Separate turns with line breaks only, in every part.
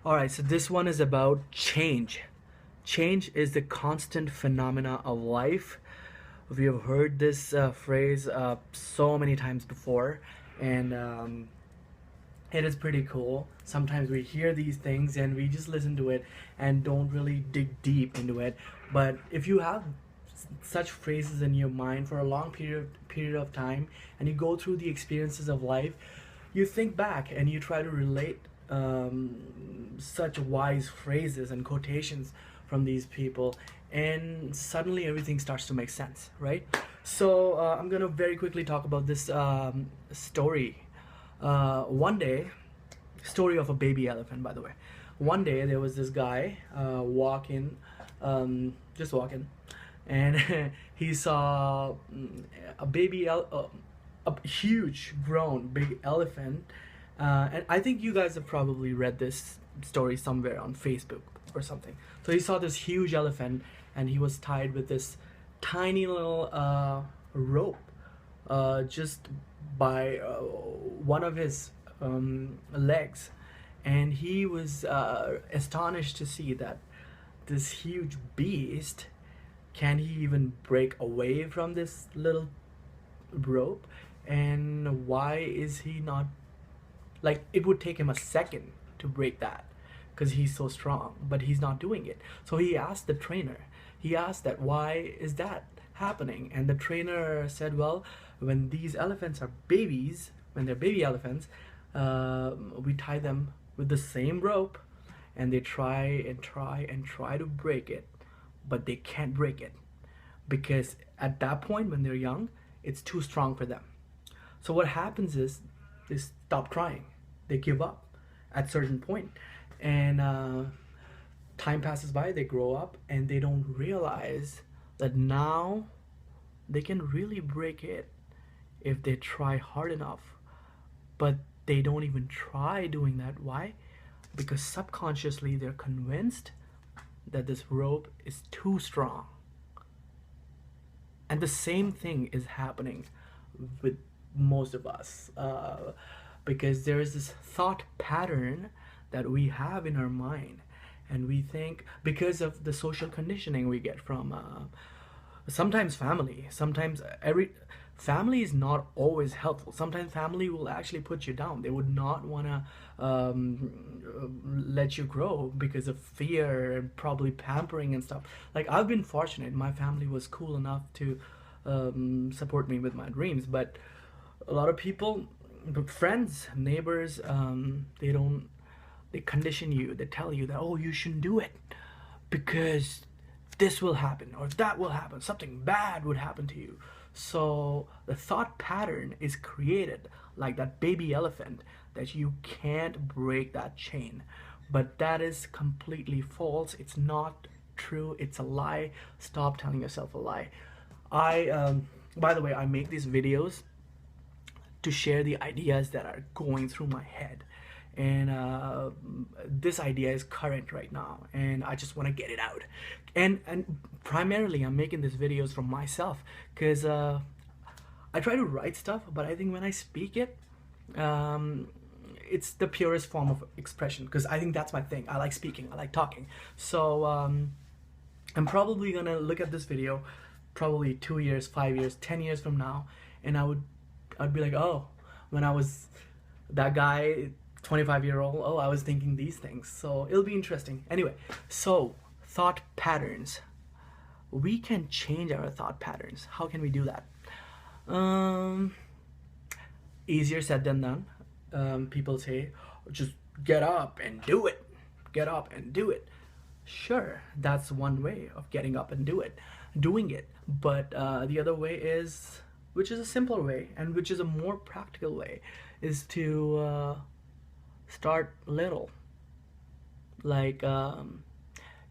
Alright, so this one is about change. Change is the constant phenomena of life. We have heard this phrase so many times before, and it is pretty cool. Sometimes we hear these things and we just listen to it and don't really dig deep into it. But if you have such phrases in your mind for a long period of time, and you go through the experiences of life, you think back and you try to relate such wise phrases and quotations from these people, and suddenly everything starts to make sense, right? So I'm gonna very quickly talk about this story. One day, story of a baby elephant, by the way. One day there was this guy walking, just walking, and he saw a a huge grown big elephant, and I think you guys have probably read this story somewhere on Facebook or something. So he saw this huge elephant, and he was tied with this tiny little rope, just by one of his legs, and he was astonished to see that this huge beast, can he even break away from this little rope, and why is he not, like, it would take him a second to break that because he's so strong, but he's not doing it. So he asked the trainer, he asked that why is that happening, and the trainer said, well, when these elephants are babies, when they're baby elephants, we tie them with the same rope, and they try and try and try to break it, but they can't break it because at that point when they're young, it's too strong for them. So what happens is they stop trying, they give up at certain point, and time passes by, they grow up, and they don't realize that now they can really break it if they try hard enough. But they don't even try doing that. Why? Because subconsciously they're convinced that this rope is too strong. And the same thing is happening with most of us, because there is this thought pattern that we have in our mind, and we think, because of the social conditioning we get from sometimes family, sometimes every family is not always helpful. Sometimes family will actually put you down. They would not want to let you grow because of fear and probably pampering and stuff. Like, I've been fortunate, my family was cool enough to support me with my dreams, but a lot of people, friends, neighbors, they condition you, they tell you that, oh, you shouldn't do it because this will happen or that will happen, something bad would happen to you. So the thought pattern is created like that baby elephant, that you can't break that chain. But that is completely false. It's not true. It's a lie. Stop telling yourself a lie. By the way, I make these videos to share the ideas that are going through my head, and this idea is current right now, and I just want to get it out. And primarily I'm making these videos for myself, because I try to write stuff, but I think when I speak it, it's the purest form of expression, because I think that's my thing. I like speaking, I like talking. So I'm probably gonna look at this video probably 2 years, 5 years, 10 years from now, and I'd be like, oh, when I was that guy, 25-year-old, oh, I was thinking these things. So it'll be interesting. Anyway, so thought patterns. We can change our thought patterns. How can we do that? Easier said than done. People say, just get up and do it. Get up and do it. Sure, that's one way of getting up and doing it. But the other way is, which is a simpler way and which is a more practical way, is to start little. Like,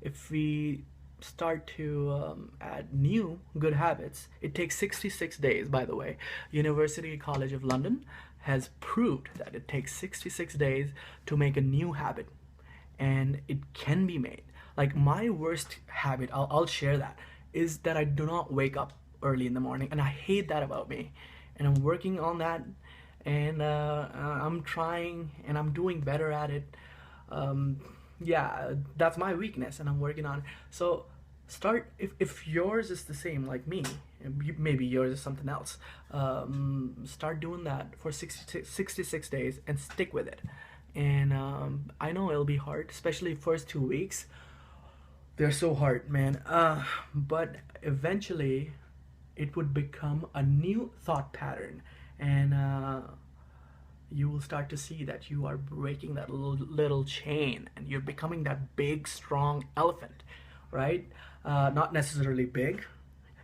if we start to add new good habits, it takes 66 days, by the way. University College of London has proved that it takes 66 days to make a new habit, and it can be made. Like, my worst habit, I'll share that, is that I do not wake up early in the morning, and I hate that about me, and I'm working on that, and I'm trying, and I'm doing better at it. yeah, that's my weakness, and I'm working on it. So start, if yours is the same like me, and maybe yours is something else. Start doing that for 66 days and stick with it. And I know it'll be hard, especially first 2 weeks. They're so hard, man. But eventually it would become a new thought pattern, and you will start to see that you are breaking that little chain, and you're becoming that big strong elephant, right? Not necessarily big.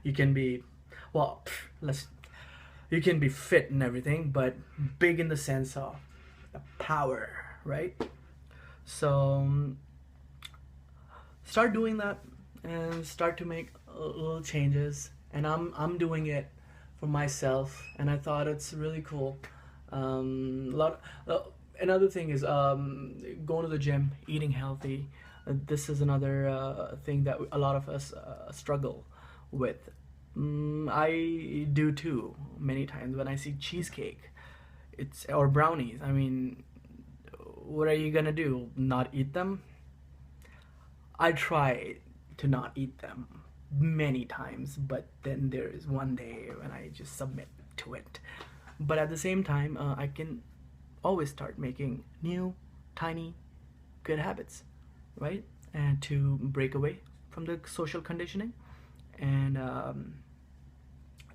You can be, well, let's, you can be fit and everything, but big in the sense of the power, right? So start doing that and start to make little changes. And I'm doing it for myself, and I thought it's really cool. A lot. Another thing is going to the gym, eating healthy. This is another thing that a lot of us struggle with. I do too. Many times when I see cheesecake, it's or brownies. I mean, what are you gonna do? Not eat them? I try to not eat them many times, but then there is one day when I just submit to it. But at the same time, I can always start making new, tiny, good habits, right? And to break away from the social conditioning and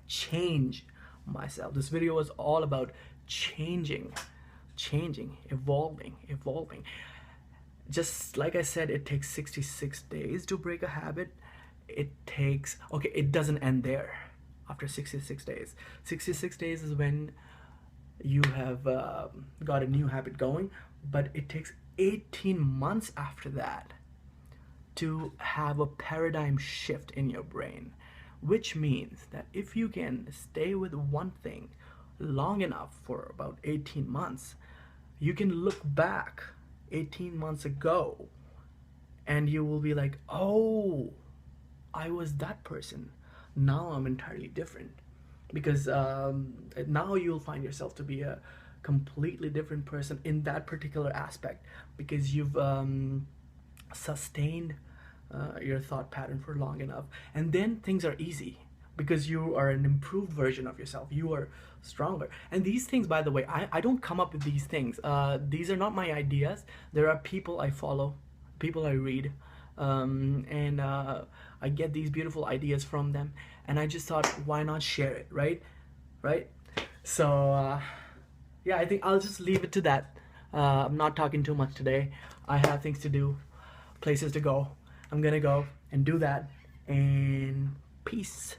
change myself. This video was all about changing, evolving. Just like I said, it takes 66 days to break a habit. It takes, okay, it doesn't end there after 66 days. 66 days is when you have got a new habit going, but it takes 18 months after that to have a paradigm shift in your brain, which means that if you can stay with one thing long enough for about 18 months, you can look back 18 months ago and you will be like, oh, I was that person. Now I'm entirely different. Because now you'll find yourself to be a completely different person in that particular aspect, because you've sustained your thought pattern for long enough, and then things are easy because you are an improved version of yourself. You are stronger. And these things, by the way, I don't come up with these things. These are not my ideas. There are people I follow, people I read, and I get these beautiful ideas from them, and I just thought, why not share it, right? So yeah, I think I'll just leave it to that. I'm not talking too much today. I have things to do, places to go. I'm gonna go and do that, and peace.